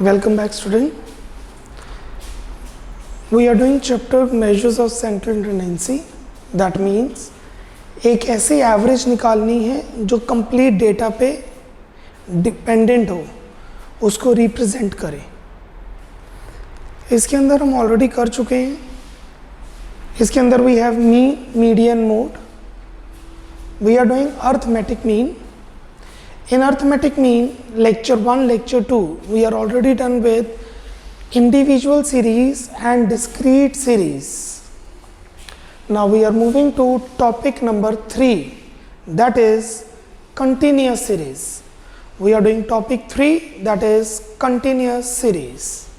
Welcome back, student. We are doing chapter measures of central tendency. That means एक ऐसी average निकालनी है जो कंप्लीट डेटा पे डिपेंडेंट हो, उसको रिप्रेजेंट करे. इसके अंदर हम ऑलरेडी कर चुके हैं. इसके अंदर we have median mode. We are doing arithmetic mean. In arithmetic mean, lecture 1, lecture 2, we are already done with individual series and discrete series. Now we are moving to topic number 3, that is continuous series. We are doing topic 3, that is continuous series.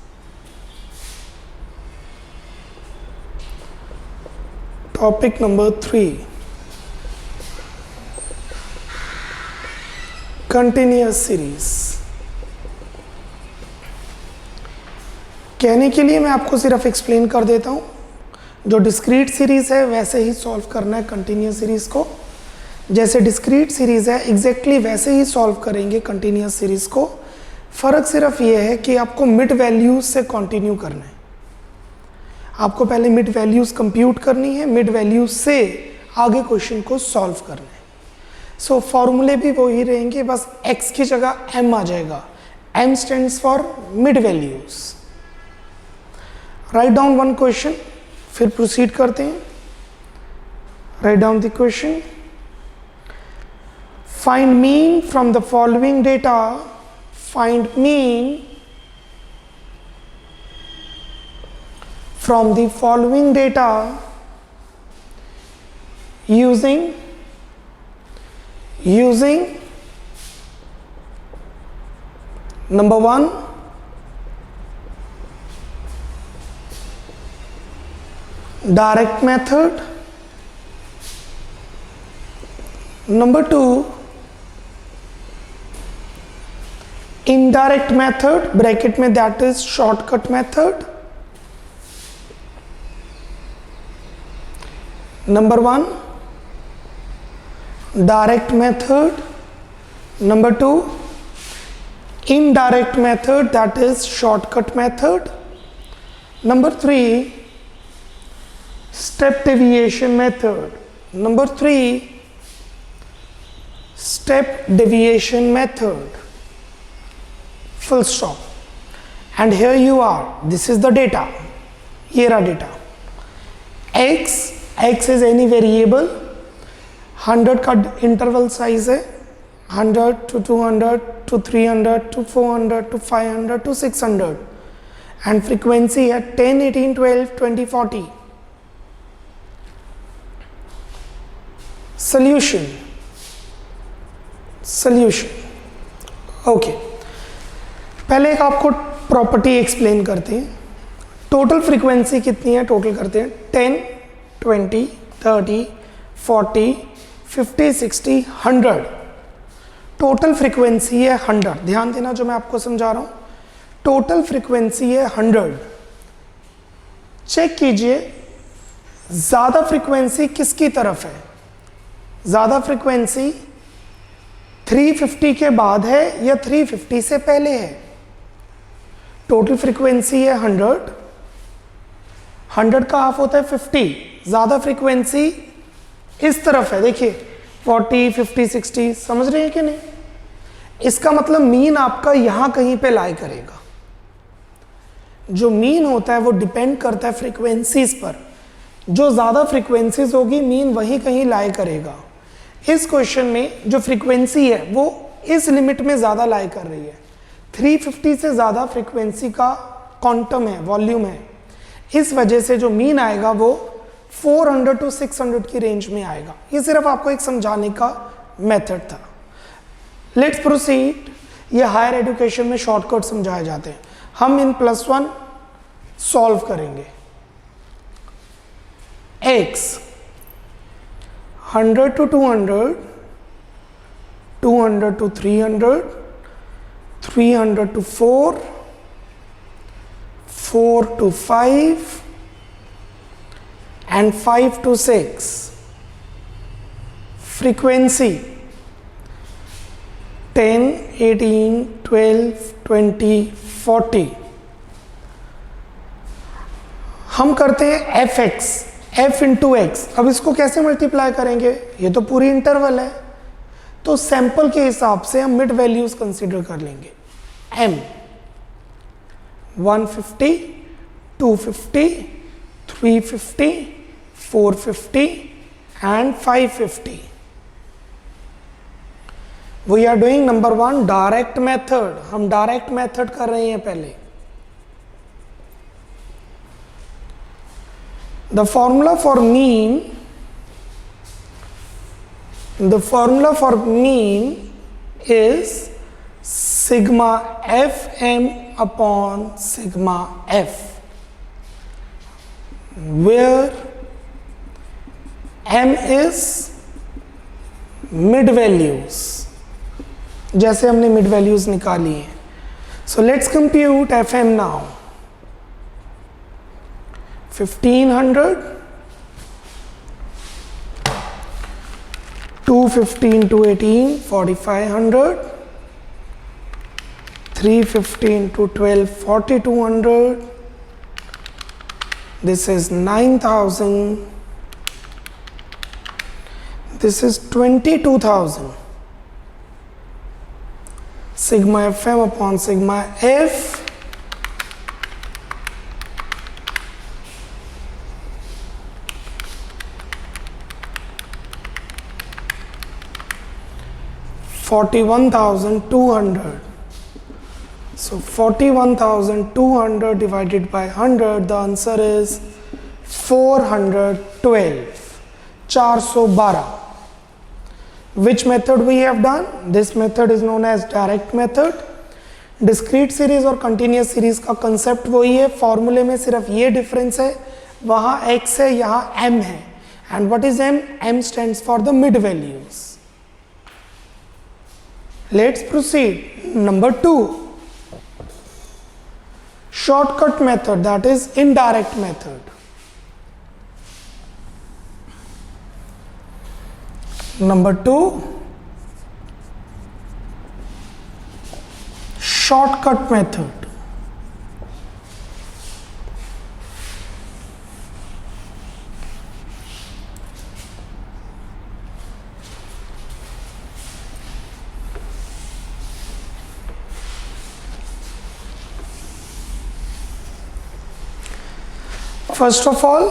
Topic number 3. Continuous series. कहने के लिए मैं आपको सिर्फ explain कर देता हूँ. जो डिस्क्रीट सीरीज है वैसे ही सॉल्व करना है कंटिन्यूअस सीरीज को. जैसे डिस्क्रीट सीरीज है एग्जैक्टली वैसे ही सॉल्व करेंगे कंटिन्यूअस सीरीज को. फ़र्क सिर्फ ये है कि आपको मिड वैल्यूज से कंटिन्यू करना है. आपको पहले मिड वैल्यूज कंप्यूट करनी है, मिड वैल्यूज से आगे क्वेश्चन को सॉल्व करना है. सो फॉर्मूले भी वही रहेंगे, बस x की जगह m आ जाएगा. m stands for mid values. Write down one question, फिर प्रोसीड करते हैं. Write down the question. Find mean from the following data. Find mean from the following data using number 1, direct method. Number 2, indirect method, bracket में that is shortcut method. Number 1, direct method. Number 2, indirect method, that is shortcut method. Number 3, step deviation method. Number 3, step deviation method. Full stop. And here you are. This is the data. Here are data. X is any variable. 100 का interval size है. 100 to 200 to 300 to 400 to 500 to 600 and frequency है 10, 18, 12, 20, 40. Solution okay. पहले एक आपको property explain करते हैं. Total frequency कितनी है टोटल करते हैं. 10, 20, 30, 40, 50, 60, 100. टोटल फ्रीक्वेंसी है 100. ध्यान देना जो मैं आपको समझा रहा हूं. टोटल फ्रीक्वेंसी है 100. चेक कीजिए ज्यादा फ्रीक्वेंसी किसकी तरफ है. ज्यादा फ्रीक्वेंसी 350 के बाद है या 350 से पहले है. टोटल फ्रीक्वेंसी है 100. 100 का हाफ होता है 50. ज्यादा फ्रीक्वेंसी इस तरफ है. देखिए 40, 50, 60. समझ रहे हैं कि नहीं. इसका मतलब मीन आपका यहां कहीं पे लाई करेगा. जो मीन होता है वो डिपेंड करता है फ्रीक्वेंसीज पर. जो ज्यादा फ्रीक्वेंसीज होगी मीन वहीं कहीं लाई करेगा. इस क्वेश्चन में जो फ्रीक्वेंसी है वो इस लिमिट में ज्यादा लाई कर रही है. 350 से ज्यादा फ्रीक्वेंसी का क्वांटम है, वॉल्यूम है. इस वजह से जो मीन आएगा वो 400 to 600 की रेंज में आएगा. ये सिर्फ आपको एक समझाने का मेथड था. Let's proceed. ये हायर एजुकेशन में शॉर्टकट समझाए जाते हैं. हम इन +1 सॉल्व करेंगे. x 100 to 200, 200 to 300, 300 to 4, 4 to 5 and 5 to 6. Frequency 10, 18, 12, 20, 40। हम करते हैं F x, F into x. अब इसको कैसे मल्टीप्लाई करेंगे, ये तो पूरी इंटरवल है, तो सैंपल के हिसाब से हम मिड वैल्यूज कंसीडर कर लेंगे। M 150, 250, 350, 450 and 550। We are doing number 1 direct method, हम डायरेक्ट मेथड कर रहे हैं पहले। The formula for mean is sigma fm upon sigma f, where m is mid values, जैसे हमने mid values निकाली है। So let's compute fm now। 1500, 215 to 18, 4500, 315 to 12, 4200, this is 9000, this is 22,000, sigma fm upon sigma f, 41,200. So 41,200 divided by 100, the answer is 412, 412. Which method we have done? This method is known as direct method। Discrete series और continuous series का concept वही है, फॉर्मूले में सिर्फ ये difference है, वहाँ x है, यहाँ m है। And what is m? m stands for the mid values. Let's proceed. Number 2, shortcut method, that is indirect method। Number 2, shortcut method। First of all,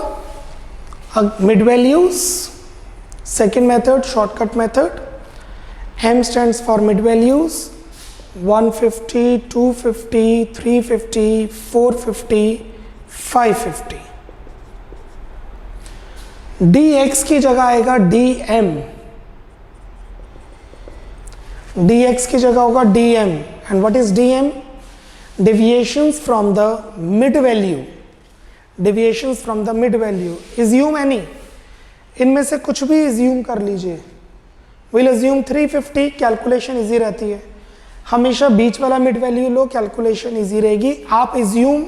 mid values, second method shortcut method, m stands for mid values, 150, 250, 350, 450, 550। dx की जगह आएगा dm, dx की जगह होगा dm। and what is dm? deviations from the mid value, deviations from the mid value। assume any, इनमें से कुछ भी assume कर लीजिए। we'll assume 350, कैलकुलेशन इजी रहती है, हमेशा बीच वाला मिड वैल्यू लो, कैलकुलेशन इजी रहेगी। आप assume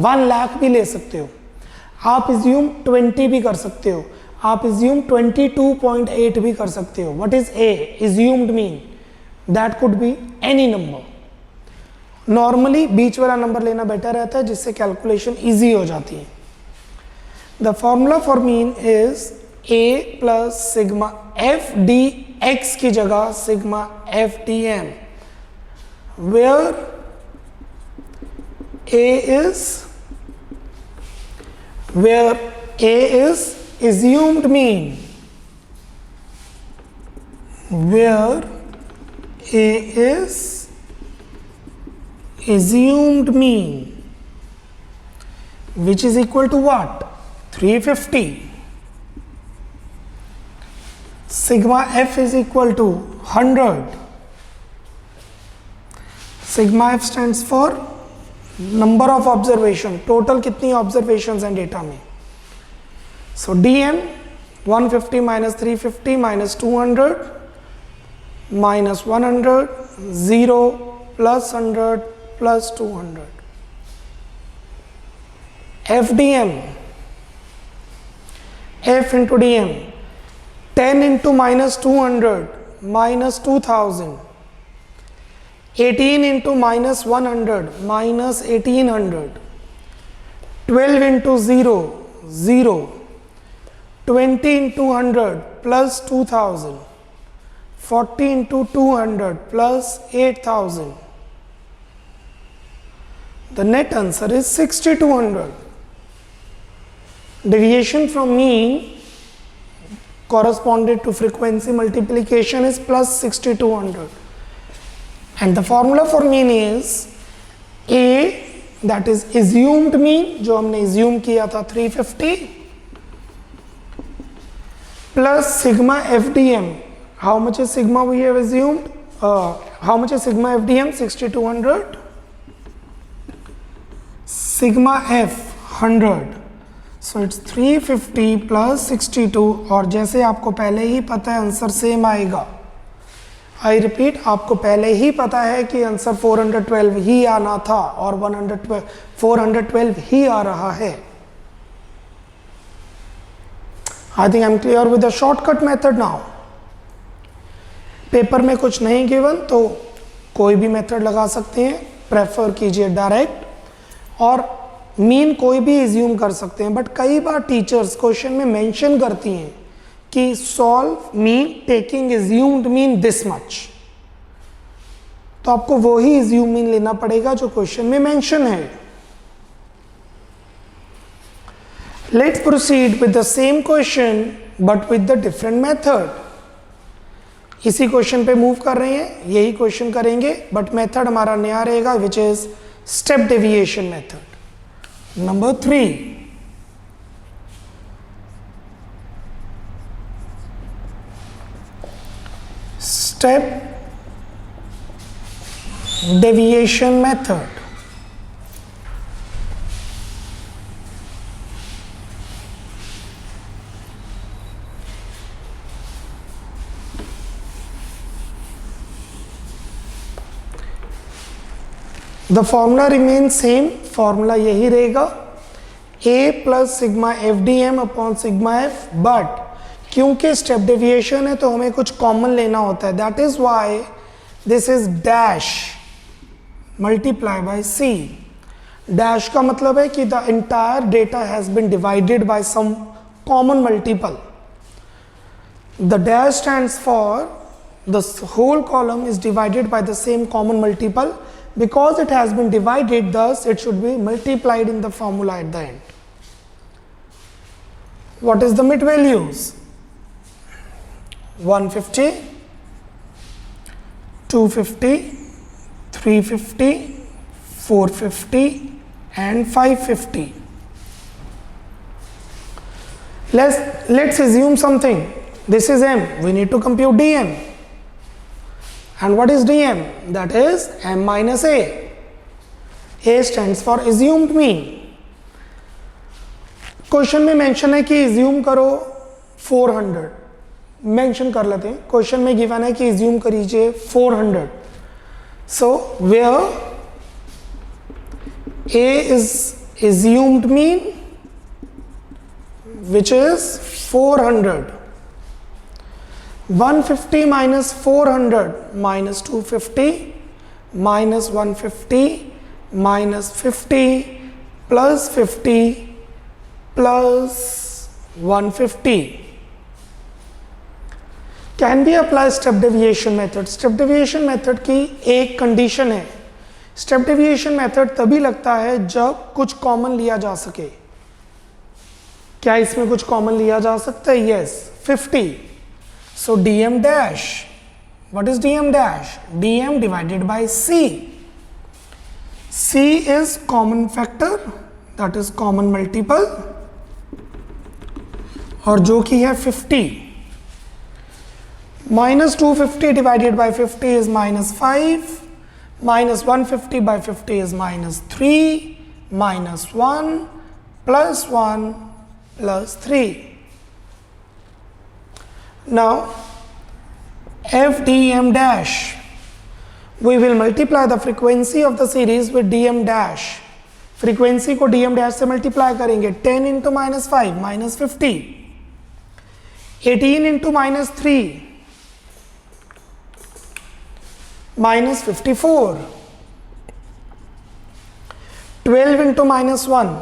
1 लाख भी ले सकते हो, आप assume 20 भी कर सकते हो, आप assume 22.8 भी कर सकते हो। what is a? assumed mean, that could be any number। Normally बीच वाला नंबर लेना बेटर रहता है, जिससे कैलकुलेशन इजी हो जाती है। The formula for mean is a plus sigma F D X की जगह sigma F D M, where a is assumed mean, where a is assumed mean, which is equal to what? 350। sigma f is equal to 100। sigma f stands for number of observation, total कितनी observations हैं data में। so dm 150 minus 350 minus 200 minus 100, 0 plus 100 plus 200, fdm, f into dm, 10 into minus 200 minus 2000, 18 into minus 100, minus 1800. 12 into 0, 0. 20 into 100 plus 2000. 40 into 200 plus 8000. The net answer is 6200. Deviation from mean corresponded to frequency multiplication is plus 6200. And the formula for mean is A, that is assumed mean, जो हमने assume किया था 350, plus sigma FDM. How much is sigma we have assumed? How much is sigma FDM? 6200. Sigma F 100. So it's 350 plus 62. और जैसे आपको पहले ही पता है आंसर सेम आएगा. आई रिपीट, आपको पहले ही पता है कि आंसर 412 ही आना था और 412 ही आ रहा है. आई think I am clear with the shortcut method now. Paper में कुछ नहीं गिवन तो कोई भी मेथड लगा सकते हैं, प्रेफर कीजिए डायरेक्ट. और मीन कोई भी एज्यूम कर सकते हैं, बट कई बार टीचर्स क्वेश्चन में मेंशन करती हैं कि solve mean taking assumed mean this much. तो आपको वो ही एज्यूम मीन लेना पड़ेगा जो क्वेश्चन में मेंशन है. Let's proceed with the same question but with the different method. इसी क्वेश्चन पे मूव कर रहे हैं, यही क्वेश्चन करेंगे बट मेथड हमारा नया रहेगा, which is step deviation method. Number 3, step deviation method. The formula remains same, formula यही रहेगा a plus sigma FDM upon sigma f, but क्योंकि स्टेप डेविएशन है तो हमें कुछ कॉमन लेना होता है. That is why this is dash multiply by C. Dash का मतलब है कि the entire data has been divided by some common multiple. The dash stands for the whole column is divided by the same common multiple. Because it has been divided, thus it should be multiplied in the formula at the end. What is the mid values? 150, 250, 350, 450 and 550. Let's assume something. This is M. We need to compute DM. And what is DM? That is M minus A. A stands for assumed mean. Question में mention है कि assume करो 400. Mention कर लेते हैं. Question में given है कि assume करिए 400. So where A is assumed mean, which is 400. 150 minus 400 minus 250 minus 150 minus 50 plus 50 plus 150. Can we apply step deviation method? Step deviation method की एक कंडीशन है. स्टेप डेविएशन मेथड तभी लगता है जब कुछ कॉमन लिया जा सके. क्या इसमें कुछ कॉमन लिया जा सकता है? Yes, 50. So dm dash, what is dm dash? dm divided by c. c is common factor, that is common multiple, और जो कि है 50. minus 250 divided by 50 is minus 5, minus 150 by 50 is minus 3, minus 1 plus 1 plus 3. Now FDM dash, we will multiply the frequency of the series with dm dash. frequency को dm dash से multiply करेंगे. 10 into minus 5 minus 50, 18 into minus 3 minus 54. 12 into minus 1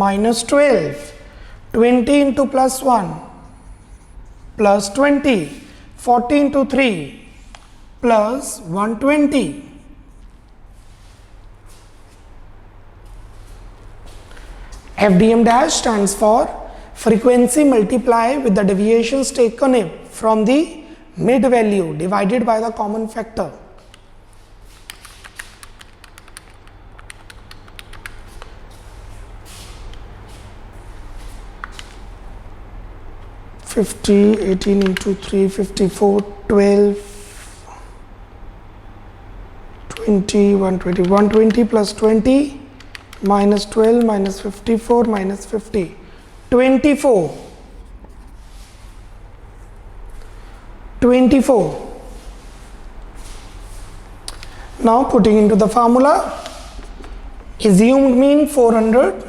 minus 12. 20 into plus 1 plus 20. 40 into 3 plus 120. FDM dash stands for frequency multiply with the deviations taken from the mid value divided by the common factor. (50) 18 into 3 54 12 20 120 120 plus 20 minus 12 minus 54 minus 50 24. Now putting into the formula, assumed mean 400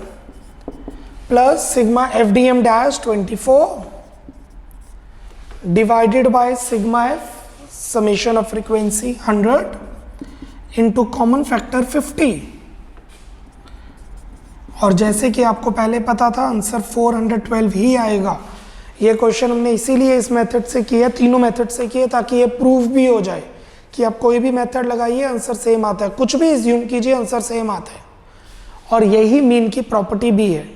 plus sigma FDM dash 24 divided by sigma f summation of frequency 100 into common factor 50. और जैसे कि आपको पहले पता था answer 412 ही आएगा। ये question हमने इसीलिए इस मेथड से किया, तीनों मेथड से किए ताकि ये प्रूफ भी हो जाए कि आप कोई भी मेथड लगाइए आंसर सेम आता है, कुछ भी एज्यूम कीजिए आंसर सेम आता है। और यही मीन की प्रॉपर्टी भी है।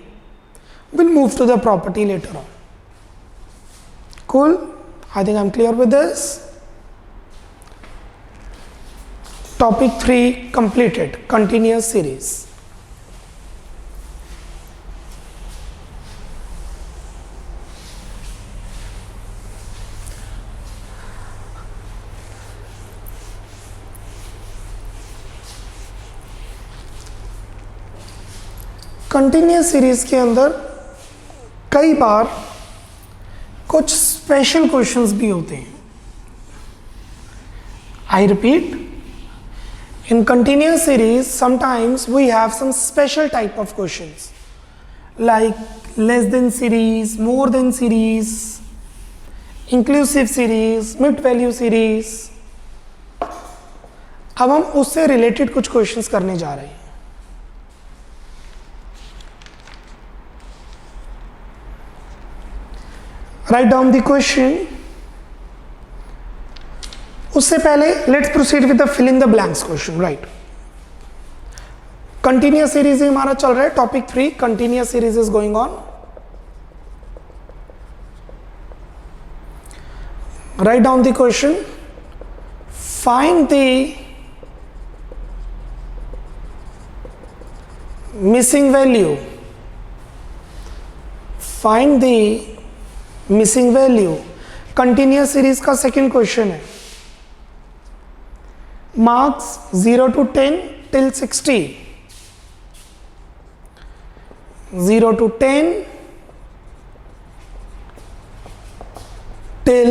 Will move to the property later on. Cool, I think I am clear with this. Topic 3 completed, continuous series. Continuous series के अंदर कई बार कुछ स्पेशल क्वेश्चंस भी होते हैं। I repeat, in continuous series sometimes we have some special type of questions like less than series, more than series, inclusive series, mid value series. अब हम उससे रिलेटेड कुछ क्वेश्चंस करने जा रहे हैं। Write down the question. उससे पहले let's proceed with the fill in the blanks question. Right, continuous series हमारा चल रहा है। Topic 3 continuous series is going on. Write down the question. Find the missing value. Find the missing value continuous series का second question है। Marks 0 to 10 till 60. 0 to 10 till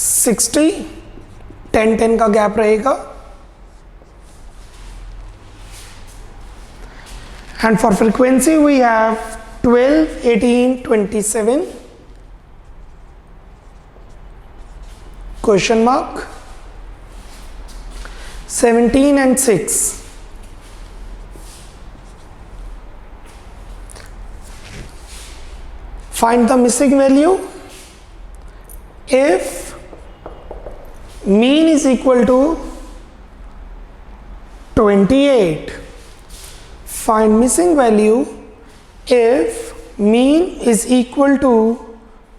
60. 10 का gap रहेगा। And for frequency we have 12, 18, 27. Question mark. 17 and 6. Find the missing value if mean is equal to 28. Find missing value if mean is equal to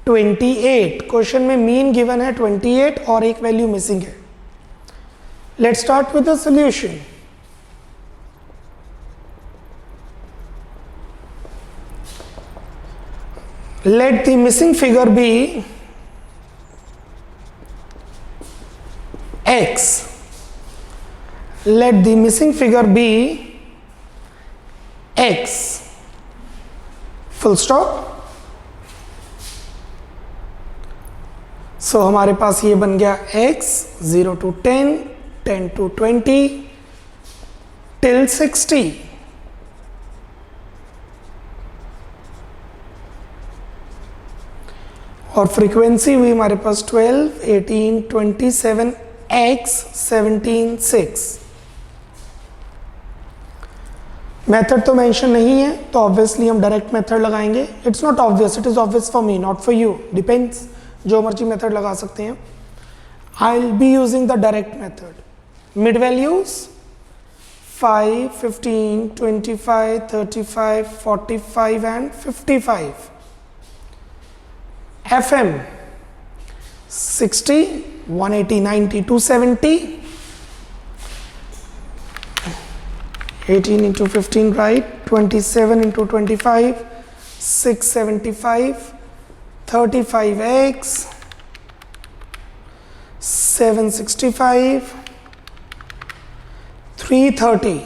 28. Question में mean given है 28 और एक value missing है। Let's start with the solution. Let the missing figure be x. Let the missing figure be x. Full stop. So हमारे पास ये बन गया x 0 to 10, 10 to 20 till 60. और फ्रीक्वेंसी हुई हमारे पास 12, 18, 27 x 17 6। मेथड तो मेंशन नहीं है तो ऑब्वियसली हम डायरेक्ट मेथड लगाएंगे। It's not obvious, it is obvious for me not for you, depends, जो मर्जी मेथड लगा सकते हैं। I will be using the direct method. Mid values 5, 15, 25, 35, 45 and 55. FM 60, 180, 90, 270. 18 into 15, right? 27 into 25, 675. 35x 765. 330.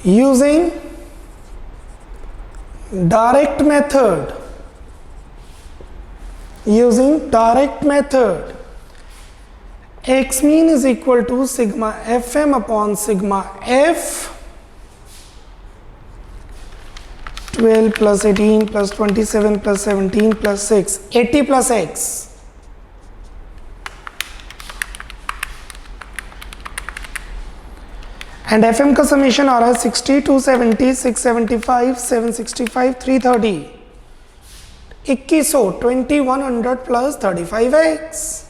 Using direct method, x mean is equal to sigma fm upon sigma f, 12 plus 18 plus 27 plus 17 plus 6, 80 plus x. And fm का summation आ रहा है 60, 270, 675, 765, 330, 2100, 2100 plus 35x.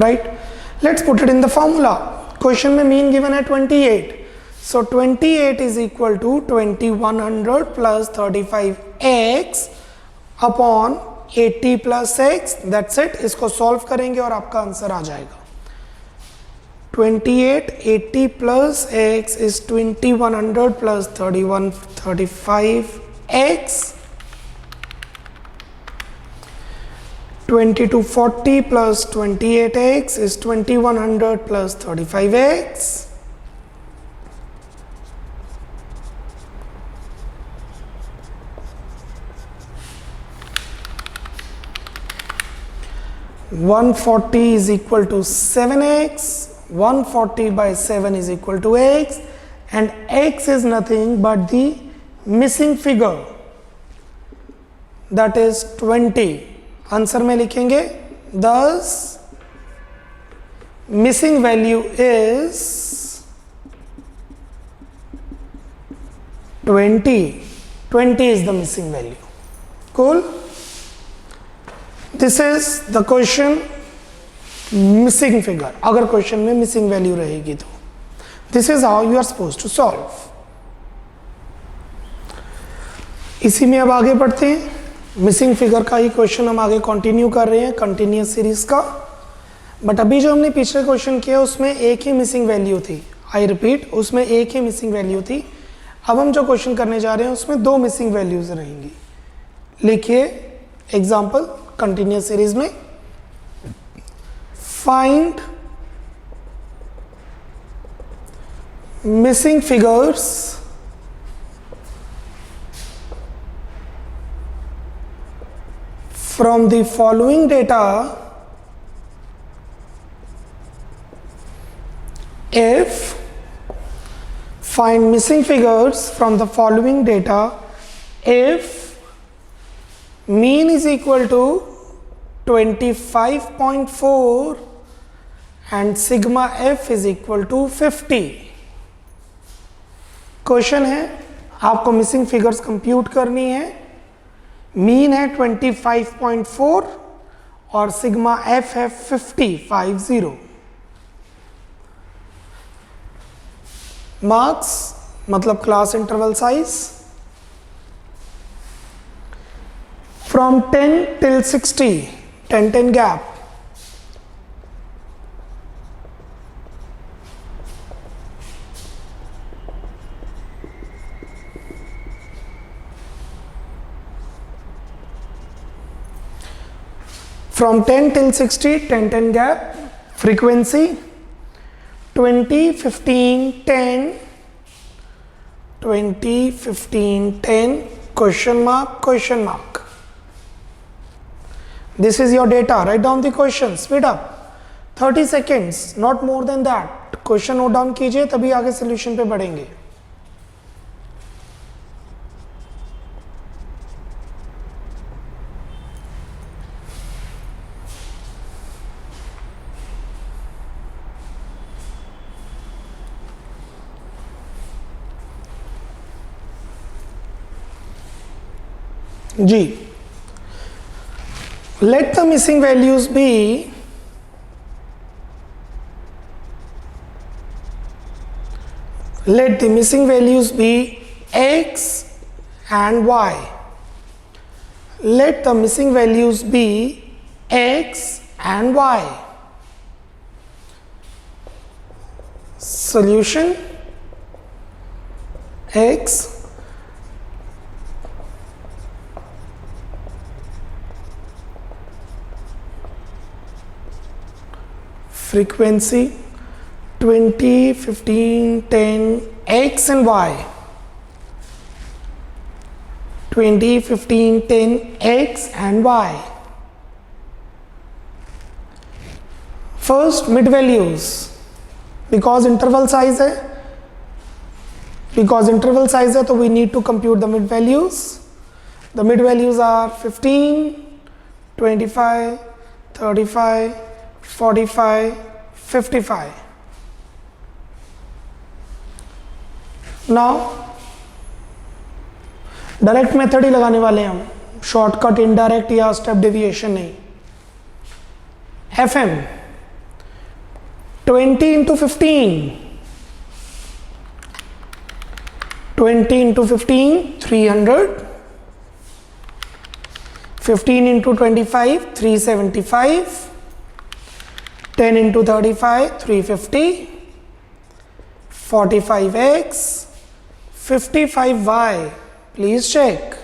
Right? Let's put it in the formula. Question में mean given है 28. So 28 is equal to 2100 plus 35x upon 80 plus x. That's it. इसको solve करेंगे और आपका answer आ जाएगा 28. 80 plus x is 2100 plus 35x. 2240 plus 28x is 2100 plus 35x. 140 is equal to 7x. 140 by 7 is equal to x, and x is nothing but the missing figure, that is 20. Answer में लिखेंगे thus missing value is 20. 20 is the missing value. Cool. This is the question missing figure. अगर question में missing value रहेगी तो this is how you are suppose to solve. इसी में अब आगे बढ़ते हैं। मिसिंग फिगर का ही क्वेश्चन हम आगे कंटिन्यू कर रहे हैं, कंटिन्यूअस सीरीज का। बट अभी जो हमने पिछले क्वेश्चन किया उसमें एक ही मिसिंग वैल्यू थी। आई रिपीट, उसमें एक ही मिसिंग वैल्यू थी। अब हम जो क्वेश्चन करने जा रहे हैं उसमें दो मिसिंग वैल्यूज रहेंगी। लिखिए एग्जाम्पल कंटिन्यूअस सीरीज में, find missing figures from the following data if find missing figures from the following data if mean is equal to 25.4 and sigma f is equal to 50। Question है, आपको missing figures compute करनी है। Mean है 25.4 और sigma F है 50। Marks मतलब class interval size from 10 till 60, 10 gap. From 10 till 60, 10 gap. Frequency 20, 15, 10, 20, 15, 10, question mark, question mark. This is your data. Write down the question, speed up. 30 seconds, not more than that. Question note down कीजिए तभी आगे solution पे बढ़ेंगे। जी, let the missing values be x and y. Let the missing values be x and y. Solution: x frequency 20, 15, 10, x and y. 20, 15, 10, x and y. First mid values, because interval size है तो we need to compute the mid values. The mid values are 15, 25, 35, 45, 55. Now direct method ही लगाने वाले हैं हम, shortcut, indirect या step deviation नहीं। FM 20 into 15, 20 into 15, 300, 15 into 25, 375, 10 into 35, 350, 45x, 55y. Please check.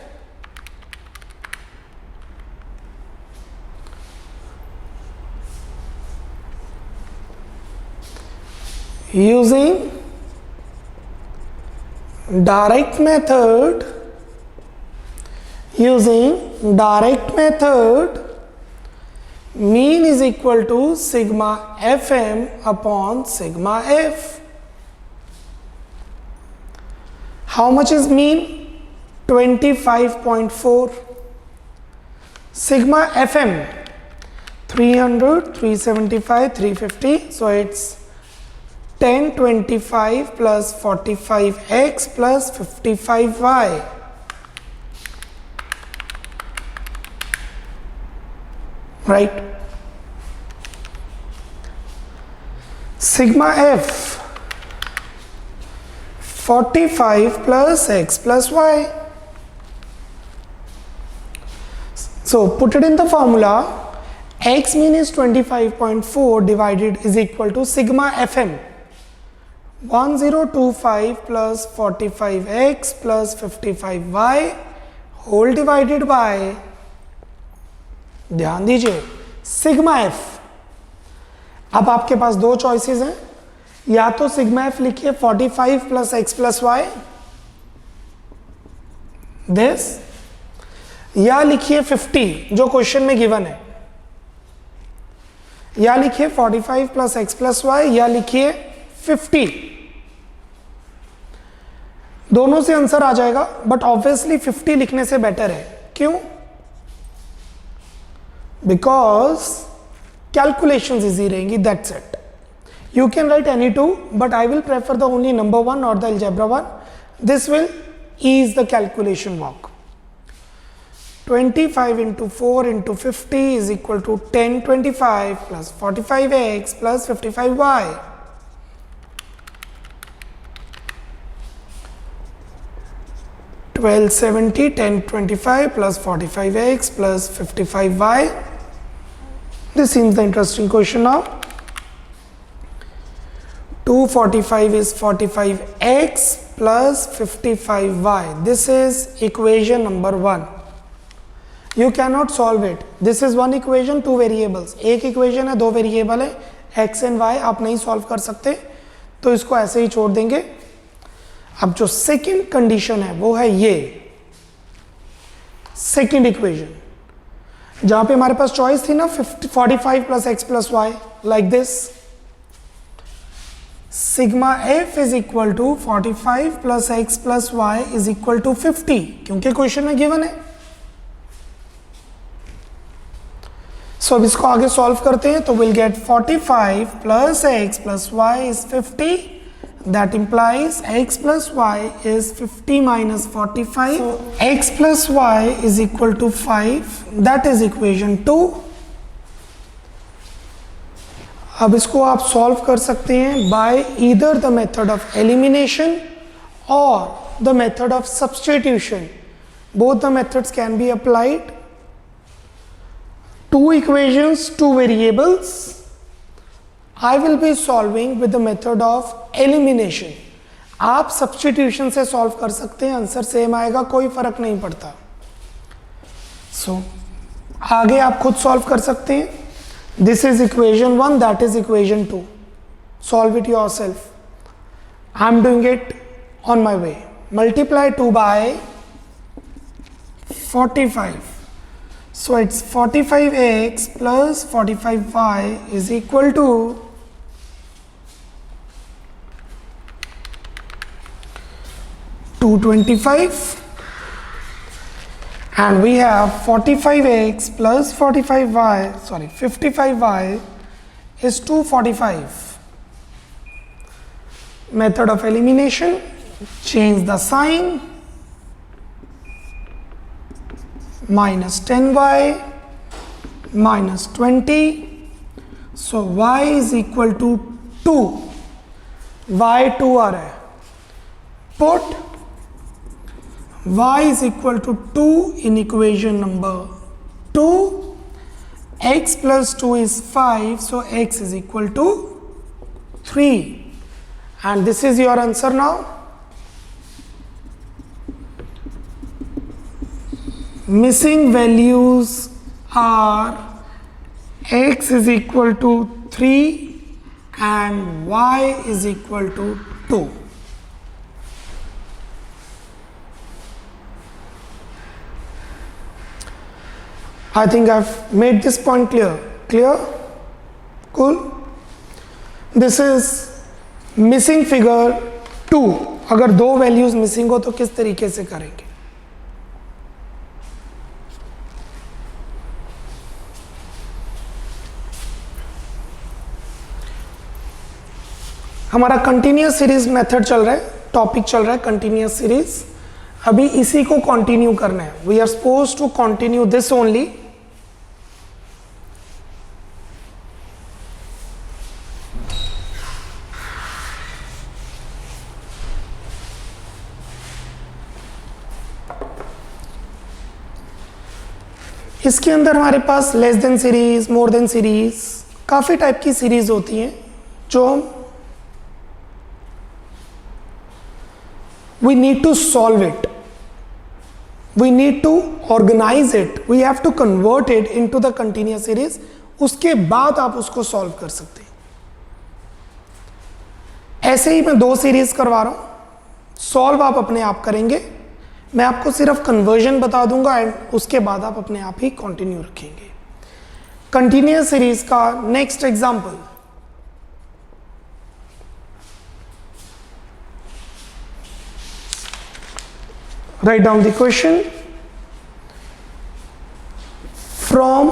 Using direct method, mean is equal to sigma FM upon sigma F. How much is mean? 25.4. Sigma FM 300, 375, 350. So it's 1025 plus 45x plus 55y. Right? Sigma F 45 plus x plus y. So put it in the formula. X mean is 25.4 divided is equal to sigma FM 1025 plus 45x plus 55y whole divided by, ध्यान दीजिए, sigma F. अब आपके पास दो choices हैं, या तो sigma F लिखिए 45 plus X plus why this, या लिखिए 50 जो क्वेश्चन में गिवन है, या लिखिए 45 प्लस एक्स प्लस वाई, या लिखिए 50। दोनों से आंसर आ जाएगा, बट ऑब्वियसली 50 लिखने से बेटर है। क्यों? बिकॉज कैलकुलेशंस इजी रहेंगी, that's it. You can write any two, but I will prefer the only number one और the algebra one. This will ease the calculation work. 25 into 4 into 50 is equal to 1025 plus 45x plus 55y. $1270, 1025 plus 45x plus 55y. This seems the interesting question now. 245 is 45x plus 55y. This is equation number 1. You cannot solve it. This is one equation, two variables. एक equation है, दो variable है, x and y आप नहीं solve कर सकते, तो इसको ऐसे ही छोड़ देंगे। अब जो second condition है वो है ये second equation. जहां पे हमारे पास चॉइस थी ना 45 plus X plus Y, like this, sigma F is equal to 45 plus X plus Y is equal to 50, क्योंकि क्वेश्चन में गिवन है। सो अब इसको आगे सॉल्व करते हैं, तो will get 45 plus X plus Y is 50, that implies X plus Y is 50 minus 45, X plus Y is equal to 5, that is equation 2। अब इसको आप सॉल्व कर सकते हैं by either the method of elimination और the method of substitution, both the methods can be applied. Two equations, two variables. I will be solving with the method of elimination. आप substitution से solve कर सकते हैं, answer same आएगा, कोई फर्क नहीं पड़ता। आगे आप खुद solve कर सकते हैं। This is equation 1, that is equation 2. Solve it yourself. I am doing it on my way. Multiply 2 by 45. So it's 45x plus 45y is equal to 225, and we have 45x plus 55y is 245. Method of elimination, change the sign, minus 10y minus 20, so y is equal to 2, y 2 आ रहा है, put y is equal to 2 in equation number 2, x plus 2 is 5, so x is equal to 3, and this is your answer now. Missing values are x is equal to 3 and y is equal to 2. I think I've made this point clear. Clear? Cool? This is missing figure 2. अगर दो values missing हो तो किस तरीके से करेंगे? हमारा continuous series method चल रहा है, टॉपिक चल रहा है कंटिन्यूस सीरीज, अभी इसी को कंटिन्यू करना है। We are suppose to continue this only. इसके अंदर हमारे पास less than series, more than series, काफी टाइप की सीरीज होती हैं जो we need to solve it, we need to organize it, we have to convert it into the continuous series, उसके बाद आप उसको सॉल्व कर सकते हैं। ऐसे ही मैं दो सीरीज करवा रहा हूं, सॉल्व आप अपने आप करेंगे, मैं आपको सिर्फ कन्वर्जन बता दूंगा एंड उसके बाद आप अपने आप ही कंटिन्यू रखेंगे। कंटिन्यूअस सीरीज का next example, write down the question. From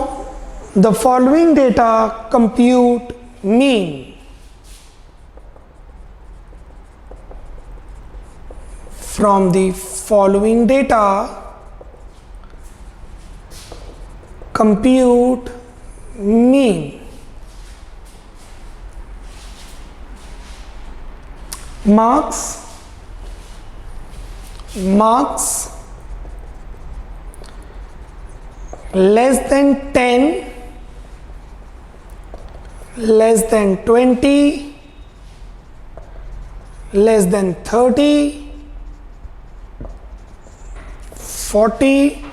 the following data compute mean. From the following data compute mean. Marks less than 10, less than 20, less than 30, 40,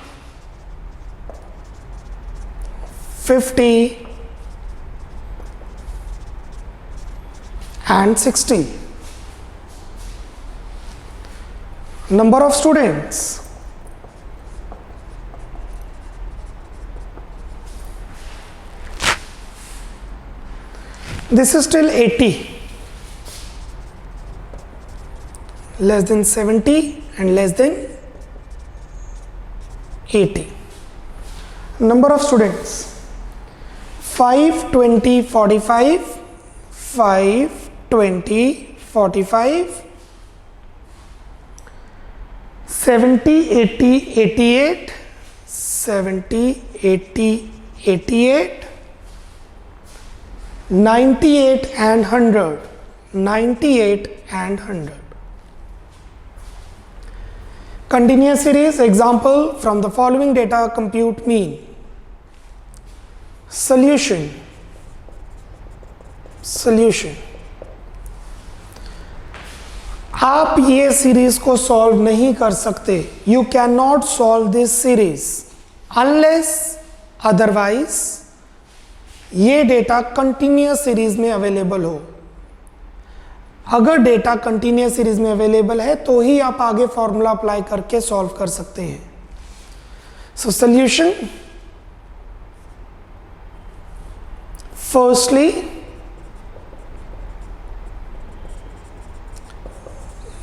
50 and 60. Number of students, This is till 80, less than 70 and less than 80. Number of students 5, 20, 45, 5, 20, 45, 70, 80, 88, 70, 80, 88, 98 and 100, 98 and 100. Continuous series. Example, from the following data compute mean. Solution. आप ये series को solve नहीं कर सकते. You can not solve this series unless otherwise ये data continuous series में available हो. अगर डेटा कंटिन्यूअस सीरीज में अवेलेबल है तो ही आप आगे फॉर्मूला अप्लाई करके सॉल्व कर सकते हैं. So solution, firstly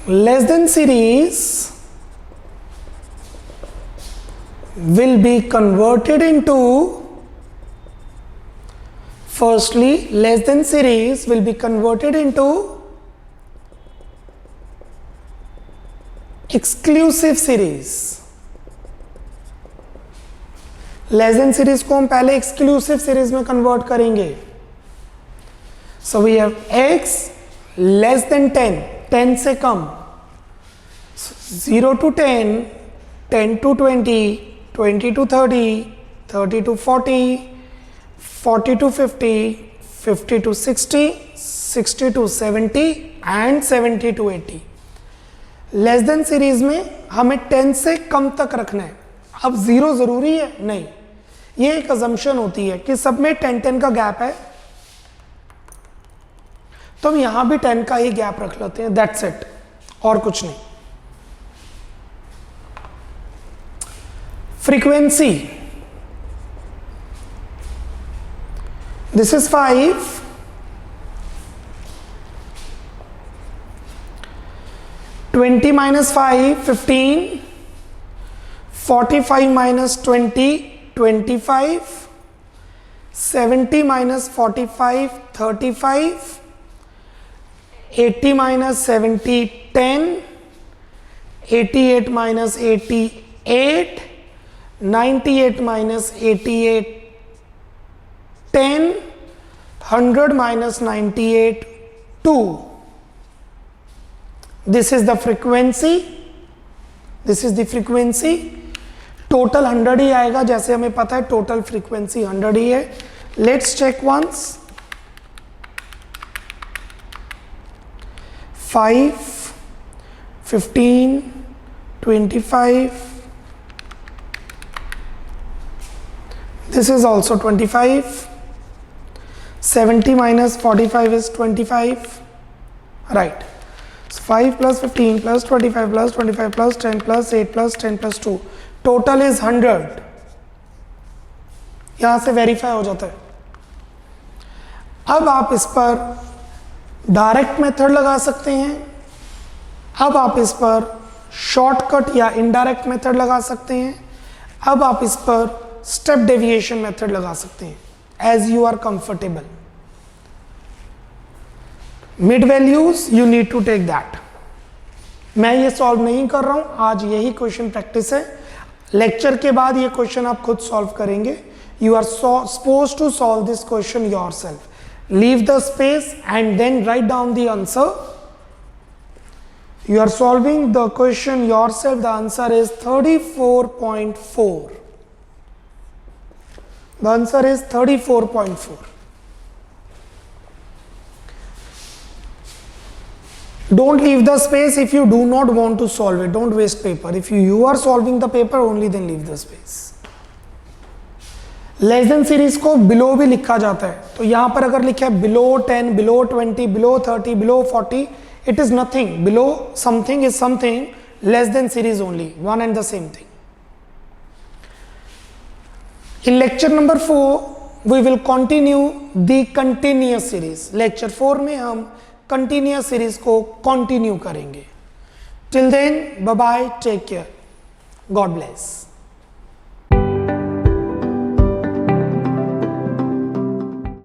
less than series will be converted into less than series will be converted into exclusive series. less than series को हम पहले exclusive series में convert करेंगे. So we have x less than 10, 10 से कम, 0 to 10, 10 to 20, 20 to 30, 30 to 40, 40 to 50, 50 to 60, 60 to 70 and 70 to 80. Less than series में हमें 10 से कम तक रखना है. अब 0 जरूरी है? नहीं, ये एक अजम्पशन होती है कि सब में 10-10 का गैप है, तो हम यहां भी 10 का ही गैप रख लेते हैं. दैट्स इट, और कुछ नहीं. Frequency, this is 5, 20 minus 5, 15, 45 minus 20, 25, 70 minus 45, 35, 80 minus 70, 10, 88 minus 88, 98 minus 88, 10, 100 minus 98, 2. This is the frequency. This is the frequency. Total 100 ही आएगा, जैसे हमें पता है टोटल फ्रीक्वेंसी 100 ही है. Let's check once. 5, 15, 25. This is also 25. 70 minus 45 is 25. Right. So 5 plus 15 plus 25 plus 25 plus 10 plus 8 plus 10 plus 2. Total is 100. यहां से verify हो जाता है. अब आप इस पर डायरेक्ट मेथड लगा सकते हैं. अब आप इस पर शॉर्टकट या इनडायरेक्ट मेथड लगा सकते हैं. अब आप इस पर स्टेप डेविएशन मेथड लगा सकते हैं, as you are comfortable. Mid values you need to take that. मैं ये सॉल्व नहीं कर रहा हूं, आज यही क्वेश्चन प्रैक्टिस है. लेक्चर के बाद ये क्वेश्चन आप खुद सॉल्व करेंगे. You are suppose to solve this question yourself. Leave the space and then write down the answer. You are solving the question yourself. The answer is 34.4. The answer is 34.4. Don't leave the space if you do not want to solve it. Don't waste paper. If you are solving the paper only, then leave the space. Less than series को below भी लिखा जाता है. तो यहां पर अगर लिखा है below 10, below 20, below 30, below 40, it is nothing. Below something is something. Less than series only, one and the same thing. In lecture number 4 we will continue the continuous series. Lecture 4 में हम कंटिन्यूअस सीरीज को continue करेंगे। Till then, bye bye, take care, God bless.